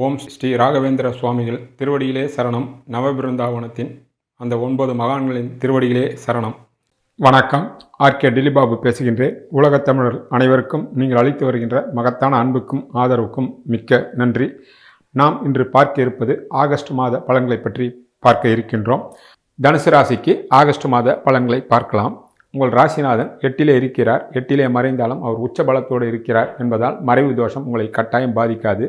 ஓம் ஸ்ரீ ராகவேந்திர சுவாமிகள் திருவடியிலே சரணம். நவபிருந்தாவனத்தின் அந்த 9 மகான்களின் திருவடியிலே சரணம். வணக்கம். ஆர்கே டில்லிபாபு பேசுகின்றேன். உலகத் தமிழர் அனைவருக்கும் நீங்கள் அளித்து வருகின்ற மகத்தான அன்புக்கும் ஆதரவுக்கும் மிக்க நன்றி. நாம் இன்று பார்க்க இருப்பது ஆகஸ்ட் மாத பலன்களை பற்றி பார்க்க இருக்கின்றோம். தனுசு ராசிக்கு ஆகஸ்ட் மாத பலன்களை பார்க்கலாம். உங்கள் ராசிநாதன் 8லே இருக்கிறார். 8லே மறைந்தாலும் அவர் உச்ச பலத்தோடு இருக்கிறார் என்பதால் மறைவு தோஷம் உங்களை கட்டாயம் பாதிக்காது.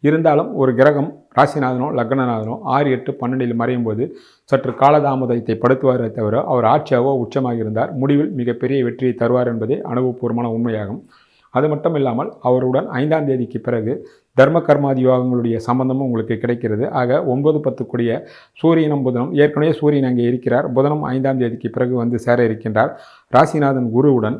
இருந்தாலும் ஒரு கிரகம் ராசிநாதனோ லக்னநாதனோ 6, 8, 12 மறையும் போது சற்று காலதாமதத்தை படுத்துவாரே தவிர அவர் ஆட்சியாகவோ உச்சமாக இருந்தார் முடிவில் மிகப்பெரிய வெற்றியை தருவார் என்பதே அனுபவபூர்வமான உண்மையாகும். அது மட்டும் இல்லாமல் அவருடன் 5ஆம் தேதிக்கு பிறகு தர்ம கர்மாதி யோகங்களுடைய சம்பந்தமும் உங்களுக்கு கிடைக்கிறது. ஆக 9, 10 கூடிய சூரியனும் புதனும், ஏற்கனவே சூரியன் அங்கே இருக்கிறார், புதனும் 5ஆம் தேதிக்கு பிறகு வந்து சேர இருக்கின்றார். ராசிநாதன் குருவுடன்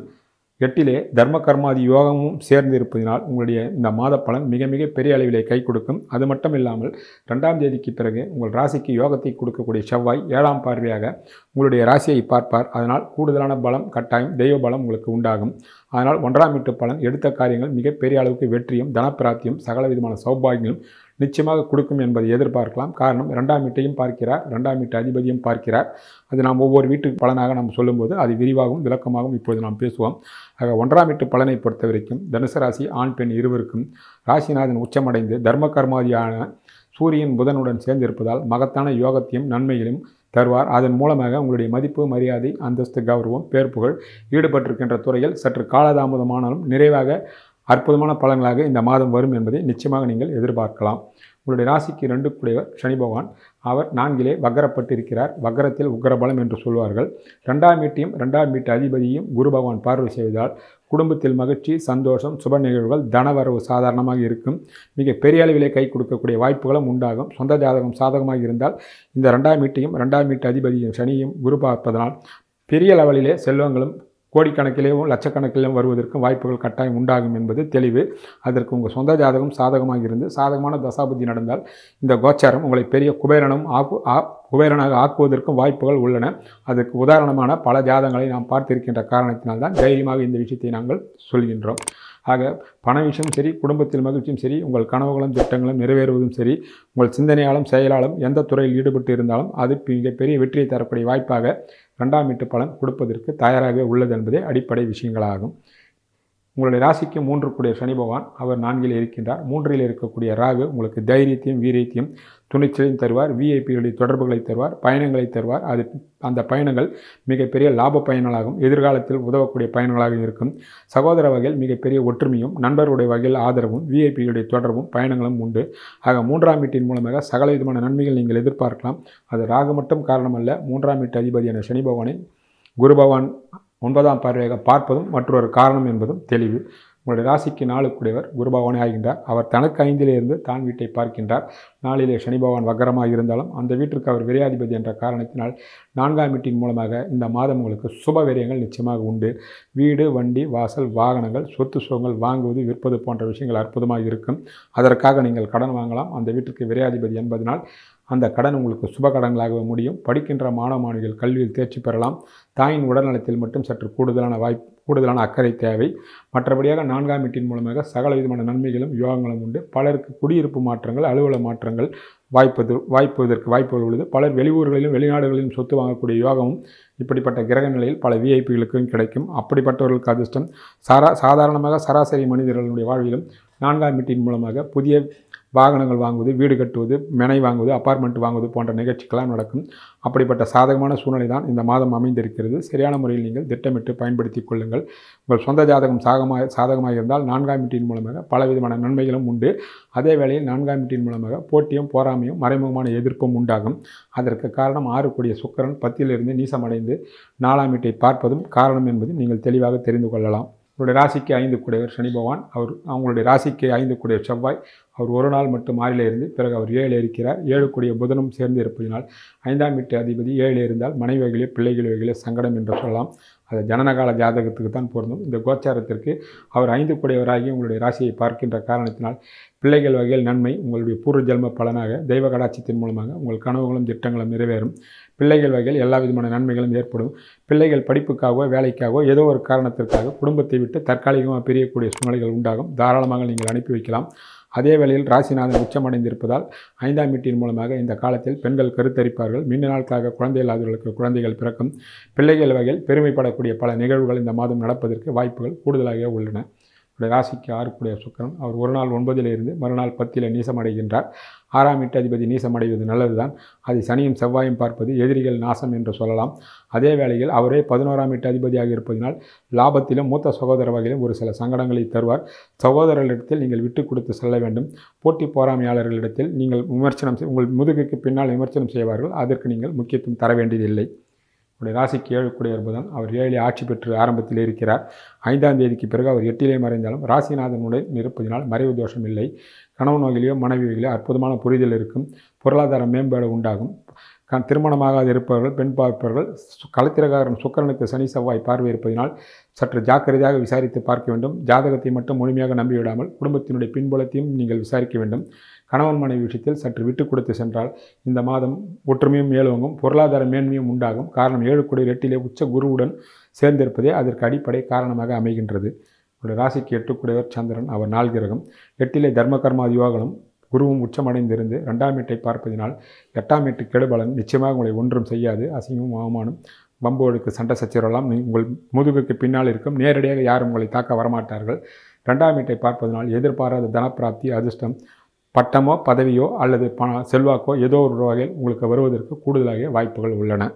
8லே தர்ம கர்மாதி யோகமும் சேர்ந்து இருப்பதனால் உங்களுடைய இந்த மாத பலன் மிக மிக பெரிய அளவிலே கை கொடுக்கும். அது மட்டும் இல்லாமல் 2ஆம் தேதிக்கு பிறகு உங்கள் ராசிக்கு யோகத்தை கொடுக்கக்கூடிய செவ்வாய் 7ஆம் பார்வையாக உங்களுடைய ராசியை பார்ப்பார். அதனால் கூடுதலான பலம், கட்டாயம் தெய்வ பலம் உங்களுக்கு உண்டாகும். அதனால் 1ஆம் வீட்டு பலன் எடுத்த காரியங்கள் மிக பெரிய அளவுக்கு வெற்றியும் தனப்பிராப்தியும் சகல விதமான சௌபாகியங்களும் நிச்சயமாக கொடுக்கும் என்பதை எதிர்பார்க்கலாம். காரணம் 2ஆம் வீட்டையும் பார்க்கிறார், 2ஆம் வீட்டு அதிபதியும் பார்க்கிறார். அது நாம் ஒவ்வொரு வீட்டுக்கு பலனாக நாம் சொல்லும்போது அது விரிவாகவும் விளக்கமாகவும் இப்போது நாம் பேசுவோம். ஆக 1ஆம் வீட்டு பலனை பொறுத்த வரைக்கும் தனுசு ராசி ஆண் பெண் இருவருக்கும் ராசிநாதன் உச்சமடைந்து தர்ம கர்மாதியான சூரியன் புதனுடன் சேர்ந்திருப்பதால் மகத்தான யோகத்தையும் நன்மைகளையும் தருவார். அதன் மூலமாக உங்களுடைய மதிப்பு, மரியாதை, அந்தஸ்து, கௌரவம், பேர்ப்புகள் ஈடுபட்டிருக்கின்ற துறையில் சற்று காலதாமதமானாலும் நிறைவாக அற்புதமான பலன்களாக இந்த மாதம் வரும் என்பதை நிச்சயமாக நீங்கள் எதிர்பார்க்கலாம். உங்களுடைய ராசிக்கு 2 கூடியவர் சனி பகவான். அவர் 4லே வக்கரப்பட்டு இருக்கிறார். வக்கரத்தில் உக்கிரபலம் என்று சொல்வார்கள். 2ஆம் வீட்டையும் 2ஆம் வீட்டு அதிபதியும் குரு பகவான் பார்வை செய்வதால் குடும்பத்தில் மகிழ்ச்சி, சந்தோஷம், சுப நிகழ்வுகள், தனவரவு சாதாரணமாக இருக்கும். மிக பெரிய அளவிலே கை கொடுக்கக்கூடிய வாய்ப்புகளும் உண்டாகும். சொந்த ஜாதகம் சாதகமாக இருந்தால் இந்த 2ஆம் வீட்டையும் 2ஆம் வீட்டு அதிபதியும் சனியும் குரு பார்ப்பதனால் பெரிய லெவலிலே செல்வங்களும் கோடிக்கணக்கிலேயும் லட்சக்கணக்கிலும் வருவதற்கும் வாய்ப்புகள் கட்டாயம் உண்டாகும் என்பது தெளிவு. அதற்கு உங்கள் சொந்த ஜாதகம் சாதகமாக இருந்து சாதகமான தசாபுத்தி நடந்தால் இந்த கோச்சாரம் உங்களை பெரிய குபேரனாக ஆக்குவதற்கும் வாய்ப்புகள் உள்ளன. அதற்கு உதாரணமான பல ஜாதகங்களை நாம் பார்த்திருக்கின்ற காரணத்தினால்தான் தைரியமாக இந்த விஷயத்தை நாங்கள் சொல்கின்றோம். ஆக பண விஷயம் சரி, குடும்பத்தில் மகிழ்ச்சியும் சரி, உங்கள் கனவுகளும் திட்டங்களும் நிறைவேறுவதும் சரி, உங்கள் சிந்தனையாலும் செயலாலும் எந்த துறையில் ஈடுபட்டு இருந்தாலும் அது மிகப்பெரிய வெற்றியை தரக்கூடிய வாய்ப்பாக 2ஆம் வீட்டு பலன் கொடுப்பதற்கு தயாராக உள்ளது என்பதே அடிப்படை விஷயங்களாகும். உங்களுடைய ராசிக்கு 3 கூடிய சனி பகவான் அவர் 4ல் இருக்கின்றார். 3ல் இருக்கக்கூடிய ராகு உங்களுக்கு தைரியத்தையும் வீரியத்தையும் துணிச்சலையும் தருவார். விஐபிகளுடைய தொடர்புகளை தருவார், பயணங்களை தருவார். அந்த பயணங்கள் மிகப்பெரிய லாப பயணங்களாகும், எதிர்காலத்தில் உதவக்கூடிய பயணங்களாக இருக்கும். சகோதர வகையில் மிகப்பெரிய ஒற்றுமையும், நண்பர்களுடைய வகையில் ஆதரவும், விஐபிகளுடைய தொடர்பும் பயணங்களும் உண்டு. ஆக 3ஆம் வீட்டின் மூலமாக சகல விதமான நன்மைகள் நீங்கள் எதிர்பார்க்கலாம். அது ராகு மட்டும் காரணமல்ல, 3ஆம் வீட்டு அதிபதியான சனி பகவானை குரு பகவான் 9ஆம் பார்வையாக பார்ப்பதும் மற்றொரு காரணம் என்பதும் தெளிவு. உங்களுடைய ராசிக்கு 4 கூடியவர் குரு பகவானே ஆகின்றார். அவர் தனக்கு 5லே இருந்து தான் வீட்டை பார்க்கின்றார். 4லே சனி பகவான் வக்கரமாக இருந்தாலும் அந்த வீட்டிற்கு அவர் விரையாதிபதி என்ற காரணத்தினால் 4ஆம் வீட்டின் மூலமாக இந்த மாதம் உங்களுக்கு சுப விரயங்கள் நிச்சயமாக உண்டு. வீடு, வண்டி, வாசல், வாகனங்கள், சொத்து சுகங்கள் வாங்குவது, விற்பது போன்ற விஷயங்கள் அற்புதமாக இருக்கும். அதற்காக நீங்கள் கடன் வாங்கலாம். அந்த வீட்டிற்கு விரையாதிபதி என்பதனால் அந்த கடன் உங்களுக்கு சுப கடன்களாக முடியும். படிக்கின்ற மாணவ மாணவிகள் கல்வியில் தேர்ச்சி பெறலாம். தாயின் உடல்நலத்தில் மட்டும் சற்று கூடுதலான அக்கறை தேவை. மற்றபடியாக 4ஆம் வீட்டின் மூலமாக சகல விதமான நன்மைகளும் யோகங்களும் உண்டு. பலருக்கு குடியிருப்பு மாற்றங்கள், அலுவலக மாற்றங்கள் வாய்ப்புவதற்கு வாய்ப்புகள் உள்ளது. பலர் வெளியூர்களிலும் வெளிநாடுகளிலும் சொத்து வாங்கக்கூடிய யோகமும் இப்படிப்பட்ட கிரக நிலையில் பல விஐபிகளுக்கும் கிடைக்கும். அப்படிப்பட்டவர்களுக்கு அதிர்ஷ்டம். சாதாரணமாக சராசரி மனிதர்களுடைய வாழ்விலும் 4ஆம் வீட்டின் மூலமாக புதிய வாகனங்கள் வாங்குவது, வீடு கட்டுவது, மனை வாங்குவது, அப்பார்ட்மெண்ட் வாங்குவது போன்ற நிகழ்ச்சிகளாக நடக்கும். அப்படிப்பட்ட சாதகமான சூழ்நிலை தான் இந்த மாதம் அமைந்திருக்கிறது. சரியான முறையில் நீங்கள் திட்டமிட்டு பயன்படுத்தி கொள்ளுங்கள். உங்கள் சொந்த ஜாதகம் சாதகமாக இருந்தால் 4ஆம் வீட்டின் மூலமாக பலவிதமான நன்மைகளும் உண்டு. அதே வேளையில் 4ஆம் வீட்டின் மூலமாக போட்டியும், போராமையும், மறைமுகமான எதிர்ப்பும் உண்டாகும். அதற்கு காரணம் 6 கூடிய சுக்கிரன் 10லிருந்து நீசமடைந்து 4ஆம் வீட்டை பார்ப்பதும் காரணம் என்பது நீங்கள் தெளிவாக தெரிந்து கொள்ளலாம். உங்களுடைய ராசிக்கு 5 கூடியவர் சனி பகவான். அவங்களுடைய ராசிக்கு 5 கூடிய செவ்வாய். அவர் ஒரு நாள் மட்டும் 6ல் இருந்து பிறகு அவர் 7 இருக்கிறார். 7 கூடிய புதனும் சேர்ந்து இருப்பதினால் 5ஆம் வீட்டு அதிபதி 7 இருந்தால் மனைவி வகையிலே, பிள்ளைகள் வகையிலே சங்கடம் என்று சொல்லலாம். அது ஜனனகால ஜாதகத்துக்கு தான் பொருந்தும். இந்த கோச்சாரத்திற்கு அவர் 5 கூடியவராகி உங்களுடைய ராசியை பார்க்கின்ற காரணத்தினால் பிள்ளைகள் வகையில் நன்மை, உங்களுடைய பூர்வ ஜென்ம பலனாக தெய்வ கடாட்சத்தின் மூலமாக உங்கள் கனவுகளும் திட்டங்களும் நிறைவேறும். பிள்ளைகள் வகையில் எல்லா விதமான நன்மைகளும் ஏற்படும். பிள்ளைகள் படிப்புக்காகவோ வேலைக்காகவோ ஏதோ ஒரு காரணத்திற்காக குடும்பத்தை விட்டு தற்காலிகமாக பிரியக்கூடிய சூழ்நிலைகள் உண்டாகும். தாராளமாக நீங்கள் அனுப்பி வைக்கலாம். அதே வேளையில் ராசிநாதன் உச்சமடைந்திருப்பதால் 5ஆம் வீட்டின் மூலமாக இந்த காலத்தில் பெண்கள் கருத்தரிப்பார்கள். நீண்ட நாட்களாக குழந்தை இல்லாதவர்களுக்கு குழந்தைகள் பிறக்கும். பிள்ளைகள் வகையில் பெருமைப்படக்கூடிய பல நிகழ்வுகள் இந்த மாதம் நடப்பதற்கு வாய்ப்புகள் கூடுதலாக உள்ளன. ராசிக்கு 6 சுக்கிரன் அவர் ஒரு நாள் 9ல் இருந்து மறுநாள் 10ல் நீசமடைகின்றார். 6ஆம் வீட்டு அதிபதி நீசமடைவது நல்லதுதான். அதை சனியும் செவ்வாயும் பார்ப்பது எதிரிகள் நாசம் என்று சொல்லலாம். அதே வேளையில் அவரே 11ஆம் வீட்டு அதிபதியாக இருப்பதனால் லாபத்திலும் மூத்த சகோதர வகையிலும் ஒரு சில சங்கடங்களை தருவார். சகோதரர்களிடத்தில் நீங்கள் விட்டு கொடுத்து செல்ல வேண்டும். போட்டி போராமையாளர்களிடத்தில் நீங்கள் உங்கள் முதுகுக்கு பின்னால் விமர்சனம் செய்வார்கள். அதற்கு நீங்கள் முக்கியத்துவம் தர வேண்டியதில்லை. ராசிக்கு 7 புதன் அவர் 7 ஆட்சி பெற்று ஆரம்பத்தில் இருக்கிறார். 5ஆம் தேதிக்கு பிறகு அவர் 8லே மறைந்தாலும் ராசிநாதனுடன் இருப்பதினால் மறைவு தோஷம் இல்லை. கணவன் வகையிலோ மனைவி வகையிலோ அற்புதமான புரிதல் இருக்கும். பொருளாதார மேம்பாடு உண்டாகும். திருமணமாகாது இருப்பவர்கள் பெண் பார்ப்பவர்கள் களத்திரகாரன் சுக்கிரனுக்கு சனி செவ்வாய் பார்வை இருப்பதனால் சற்று ஜாக்கிரதையாக விசாரித்து பார்க்க வேண்டும். ஜாதகத்தை மட்டும் முழுமையாக நம்பிவிடாமல் குடும்பத்தினுடைய பின்புலத்தையும் நீங்கள் விசாரிக்க வேண்டும். கணவன் மனைவி விஷயத்தில் சற்று விட்டு கொடுத்து சென்றால் இந்த மாதம் ஒற்றுமையும் மேலோங்கும், பொருளாதார மேன்மையும் உண்டாகும். காரணம் 7 8லே உச்ச குருவுடன் சேர்ந்திருப்பதே அதற்கு அடிப்படை காரணமாக அமைகின்றது. ராசிக்கு 8 சந்திரன் அவர் 4 கிரகம். 8லே தர்ம கர்மாதி யோகங்களும் குருவும் உச்சமடைந்திருந்து 2ஆம் வீட்டை பார்ப்பதினால் 8ஆம் வீட்டு கெடுபலன் நிச்சயமாக உங்களை ஒன்றும் செய்யாது. அசிங்கமும் அவமானம் வம்போடுக்கு சண்டை சச்சரவெல்லாம் உங்கள் முதுகுக்கு பின்னால் இருக்கும். நேரடியாக யாரும் உங்களை தாக்க வரமாட்டார்கள். 2ஆம் வீட்டை பார்ப்பதனால் எதிர்பாராத தனப்பிராப்தி, அதிர்ஷ்டம், பட்டமோ பதவியோ அல்லது செல்வாக்கோ ஏதோ ஒரு வகையில் உங்களுக்கு வருவதற்கு கூடுதலாக வாய்ப்புகள் உள்ளன.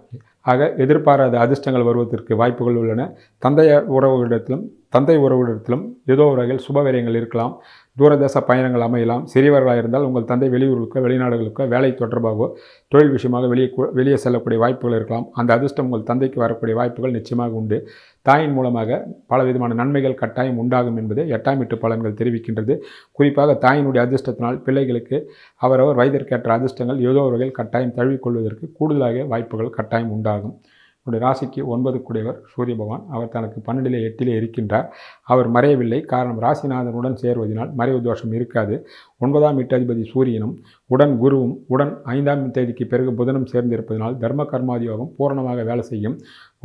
ஆக எதிர்பாராத அதிர்ஷ்டங்கள் வருவதற்கு வாய்ப்புகள் உள்ளன. தந்தை உறவுகளிடத்திலும் ஏதோ ஒரு வகையில் சுபவிரயங்கள் இருக்கலாம். தூரதேச பயணங்கள் அமையலாம். சிறியவர்களாக இருந்தால் உங்கள் தந்தை வெளியூர்களுக்கோ வெளிநாடுகளுக்கோ வேலை தொடர்பாகவோ தொழில் விஷயமாக வெளியே செல்லக்கூடிய வாய்ப்புகள் இருக்கலாம். அந்த அதிர்ஷ்டம் உங்கள் தந்தைக்கு வரக்கூடிய வாய்ப்புகள் நிச்சயமாக உண்டு. தாயின் மூலமாக பலவிதமான நன்மைகள் கட்டாயம் உண்டாகும் என்பதை 8ஆம் வீட்டு பலன்கள் தெரிவிக்கின்றது. குறிப்பாக தாயினுடைய அதிர்ஷ்டத்தினால் பிள்ளைகளுக்கு அவரவர் வயதிற்கேற்ற அதிர்ஷ்டங்கள் ஏதோ ஒரு வகையில் கட்டாயம் தழுவிக்கொள்வதற்கு கூடுதலாக வாய்ப்புகள் கட்டாயம் உண்டாகும். ராசிக்கு 9 சூரிய பகவான் அவர் தனக்கு 12லே 8லே இருக்கின்றார். அவர் மறையவில்லை. காரணம் ராசிநாதனுடன் சேருவதனால் மறைவு தோஷம் இருக்காது. 9ஆம் வீட்டு அதிபதி சூரியனும் உடன் குருவும் உடன் 5ஆம் தேதிக்கு பிறகு புதனும் சேர்ந்திருப்பதனால் தர்ம கர்மாதி யோகம் பூரணமாக வேலை செய்யும்.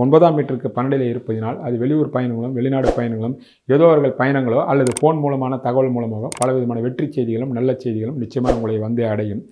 9ஆம் வீட்டிற்கு 12லே இருப்பதனால் அது வெளியூர் பயணங்களும் வெளிநாடு பயணங்களும் ஏதோ அவர்கள் பயணங்களோ அல்லது ஃபோன் மூலமான தகவல் மூலமாக பலவிதமான வெற்றி செய்திகளும் நல்ல செய்திகளும் நிச்சயமாக உங்களை வந்தே அடையும்.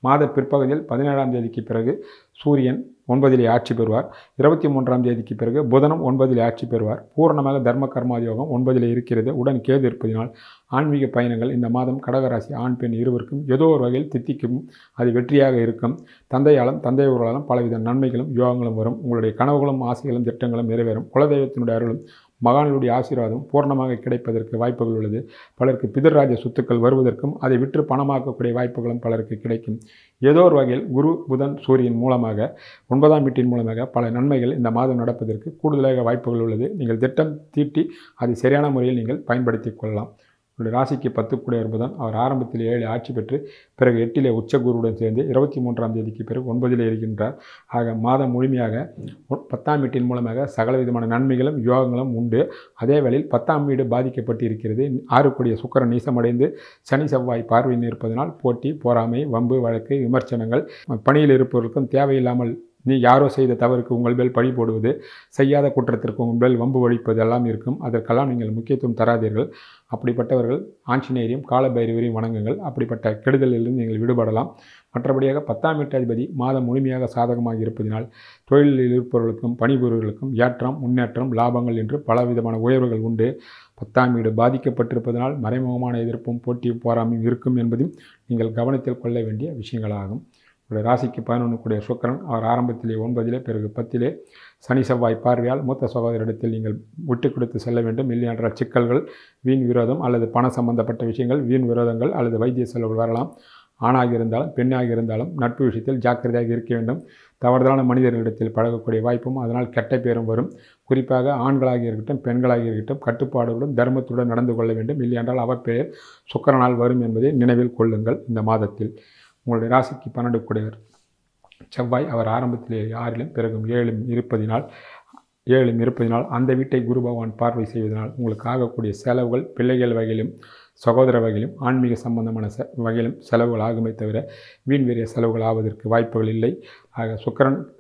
மாத பிற்பகுதியில் 17ஆம் தேதிக்கு பிறகு சூரியன் 9லே ஆட்சி பெறுவார். 23ஆம் தேதிக்கு பிறகு புதனும் 9லே ஆட்சி பெறுவார். பூரணமாக தர்ம கர்மாதி யோகம் 9லே இருக்கிறது. உடன் கேது இருப்பதினால் ஆன்மீக பயணங்கள் இந்த மாதம் கடகராசி ஆண் பெண் இருவருக்கும் ஏதோ ஒரு வகையில் தித்திக்கும். அது வெற்றியாக இருக்கும். தந்தை உறவாலும் பலவித நன்மைகளும் யோகங்களும் வரும். உங்களுடைய கனவுகளும் ஆசைகளும் திட்டங்களும் நிறைவேறும். குலதெய்வத்தினுடைய அருளும் மகான்களுடைய ஆசீர்வாதம் பூர்ணமாக கிடைப்பதற்கு வாய்ப்புகள் உள்ளது. பலருக்கு பிதர்ராஜ சொத்துக்கள் வருவதற்கும் அதை விற்று பணமாக்கக்கூடிய வாய்ப்புகளும் பலருக்கு கிடைக்கும். ஏதோ ஒரு வகையில் குரு புதன் சூரியன் மூலமாக 9ஆம் வீட்டின் மூலமாக பல நன்மைகள் இந்த மாதம் நடப்பதற்கு கூடுதலாக வாய்ப்புகள் உள்ளது. நீங்கள் திட்டம் தீட்டி அதை சரியான முறையில் நீங்கள் பயன்படுத்தி கொள்ளலாம். ராசிக்கு 10 புதன் அவர் ஆரம்பத்தில் 7 ஆட்சி பெற்று பிறகு 8லே உச்ச குருவுடன் சேர்ந்து 23ஆம் தேதிக்கு பிறகு 9லே இருக்கின்றார். ஆக மாதம் முழுமையாக 10ஆம் வீட்டின் மூலமாக சகலவிதமான நன்மைகளும் யோகங்களும் உண்டு. அதே வேளையில் 10ஆம் வீடு பாதிக்கப்பட்டு இருக்கிறது. 6 சுக்கிரன் நீசமடைந்து சனி செவ்வாய் பார்வையில் இருப்பதனால் போட்டி பொறாமை வம்பு வழக்கு விமர்சனங்கள், பணியில் இருப்பவர்களுக்கும் தேவையில்லாமல் நீ யாரோ செய்த தவறுக்கு உங்கள் மேல் பழி போடுவது, செய்யாத குற்றத்திற்கு உங்கள் மேல் வம்பு வழிப்பது எல்லாம் இருக்கும். அதற்கெல்லாம் நீங்கள் முக்கியத்துவம் தராதீர்கள். அப்படிப்பட்டவர்கள் ஆஞ்சநேயரையும் காலபைரவரையும் வணங்குங்கள். அப்படிப்பட்ட கெடுதலிலிருந்து நீங்கள் விடுபடலாம். மற்றபடியாக 10ஆம் வீட்டு அதிபதி மாதம் முழுமையாக சாதகமாக இருப்பதனால் தொழிலில் இருப்பவர்களுக்கும் பணிபுரிவர்களுக்கும் ஏற்றம் முன்னேற்றம் லாபங்கள் என்று பலவிதமான உயர்வுகள் உண்டு. 10ஆம் வீடு பாதிக்கப்பட்டிருப்பதனால் மறைமுகமான எதிர்ப்பும் போட்டியும் போராமையும் இருக்கும் என்பதையும் நீங்கள் கவனத்தில் கொள்ள வேண்டிய விஷயங்களாகும். ராசிக்கு 11 சுக்கிரன் அவர் ஆரம்பத்திலே 9லே பிறகு 10லே சனி செவ்வாய் பார்வையால் மூத்த சகோதரிடத்தில் நீங்கள் விட்டு கொடுத்து செல்ல வேண்டும். இல்லையென்றால் சிக்கல்கள், வீண் விரோதம் அல்லது பண சம்பந்தப்பட்ட விஷயங்கள், வீண் விரோதங்கள் அல்லது வைத்திய செலவுகள் வரலாம். ஆணாக இருந்தாலும் பெண்ணாக இருந்தாலும் நட்பு விஷயத்தில் ஜாக்கிரதையாக இருக்க வேண்டும். தவறுதலான மனிதர்களிடத்தில் பழகக்கூடிய வாய்ப்பும் அதனால் கெட்ட பேரும் வரும். குறிப்பாக ஆண்களாக இருக்கட்டும் பெண்களாக இருக்கட்டும் கட்டுப்பாடுடன் தர்மத்துடன் நடந்து கொள்ள வேண்டும். இல்லையென்றால் அவப்பெயர் சுக்கிரனால் வரும் என்பதை நினைவில் கொள்ளுங்கள். இந்த மாதத்தில் உங்களுடைய ராசிக்கு 12 செவ்வாய் அவர் ஆரம்பத்திலே 6லும் பிறகு 7லும் இருப்பதினால் அந்த வீட்டை குரு பகவான் பார்வை செய்வதனால் உங்களுக்கு ஆகக்கூடிய செலவுகள் பிள்ளைகள் வகையிலும் சகோதர வகையிலும் ஆன்மீக சம்பந்தமான வகையிலும் செலவுகள் ஆகுமே தவிர வீண் வீரிய செலவுகள் ஆவதற்கு வாய்ப்புகள் இல்லை. ஆக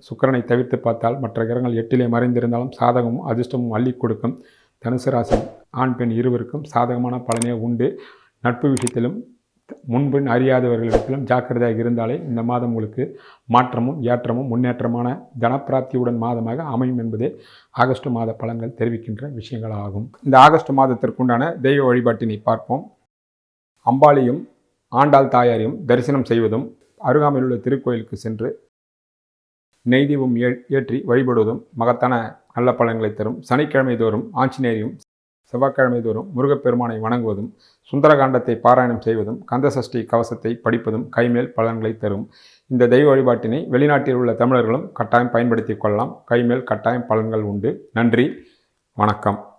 சுக்கிரனை தவிர்த்து பார்த்தால் மற்ற கிரகங்கள் 8லே மறைந்திருந்தாலும் சாதகமும் அதிர்ஷ்டமும் அள்ளி கொடுக்கும். தனுசு ராசி ஆண் பெண் இருவருக்கும் சாதகமான பலனே உண்டு. நட்பு விஷயத்திலும் முன்பின் அறியாதவர்களிடத்திலும் ஜாக்கிரதையாக இருந்தாலே இந்த மாதம் உங்களுக்கு மாற்றமும் ஏற்றமும் முன்னேற்றமான தனப்பிராப்தியுடன் மாதமாக அமையும் என்பதே ஆகஸ்ட் மாத பலன்கள் தெரிவிக்கின்ற விஷயங்களாகும். இந்த ஆகஸ்ட் மாதத்திற்குண்டான தெய்வ வழிபாட்டினை பார்ப்போம். அம்பாளையும் ஆண்டாள் தாயாரையும் தரிசனம் செய்வதும், அருகாமையில் உள்ள திருக்கோயிலுக்கு சென்று நெய் தீபம் ஏற்றி வழிபடுவதும் மகத்தான நல்ல பலன்களை தரும். சனிக்கிழமை தோறும் ஆஞ்சநேயரையும், செவ்வாய்க்கிழமை தோறும் முருகப்பெருமானை வணங்குவதும், சுந்தரகாண்டத்தை பாராயணம் செய்வதும், கந்தசஷ்டி கவசத்தை படிப்பதும் கைமேல் பலன்களை தரும். இந்த தெய்வ வழிபாட்டினை வெளிநாட்டில் உள்ள தமிழர்களும் கட்டாயம் பயன்படுத்திக் கொள்ளலாம். கைமேல் கட்டாயம் பலன்கள் உண்டு. நன்றி, வணக்கம்.